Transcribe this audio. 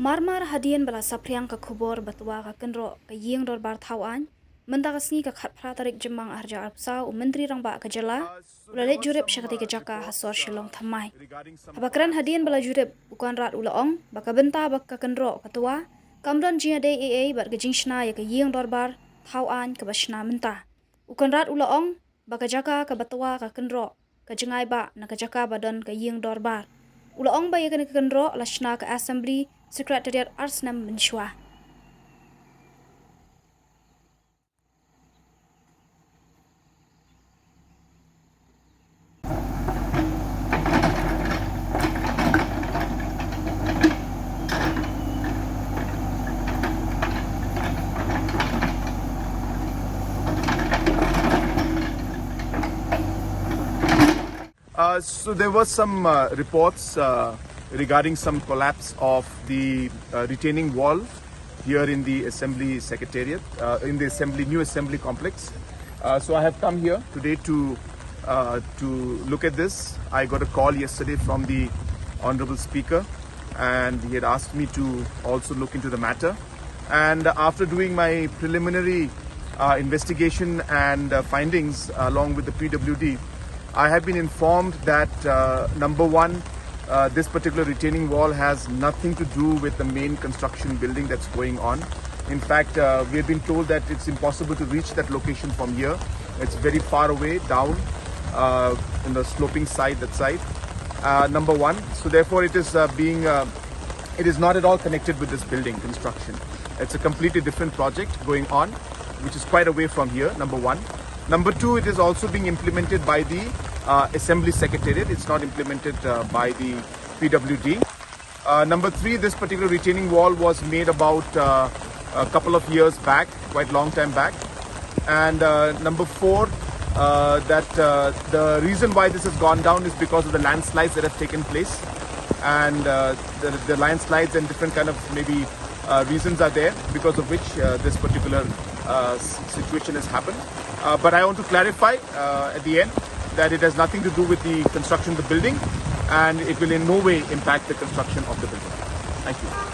Marmar hadian bala sapriang ka khubor batwa ka Kynroh ka Ïing Dorbar Thawan mendagasni ka khat pratarik jemang arja arpsau menteri rangba ka jala ulalet jurip syakati ka jaka hasor shilong Thymmai habakran hadian bala jurip bukan rat ulaong baka benta baka Kynroh katua kamran Jingiadei AA bat ka Jingshna ya ka Ïing Dorbar Thawan ka basna menta bukan rat ulaong baka jaka ka batwa ka Kynroh ka jengai ba na ka jaka badan ka Ïing Dorbar ulaong ba ya ka Kynroh lashna ka assembly Secretariat Arsnam Menshua. So there was some reports regarding some collapse of the retaining wall here in the Assembly Secretariat, in the new Assembly complex. So I have come here today to look at this. I got a call yesterday from the Honorable Speaker, and he had asked me to also look into the matter. And after doing my preliminary investigation and findings along with the PWD, I have been informed that number one, this particular retaining wall has nothing to do with the main construction building that's going on. In fact, we have been told that it's impossible to reach that location from here. It's very far away down in the sloping side, that side. Number one, so therefore it is it is not at all connected with this building construction. It's a completely different project going on, which is quite away from here, number one. Number two, it is also being implemented by the Assembly Secretariat. It's not implemented by the PWD. Number three, this particular retaining wall was made about a couple of years back, quite long time back. And number four, that the reason why this has gone down is because of the landslides that have taken place. And the landslides and different kind of maybe reasons are there because of which this particular situation has happened. But I want to clarify at the end that it has nothing to do with the construction of the building, and it will in no way impact the construction of the building. Thank you.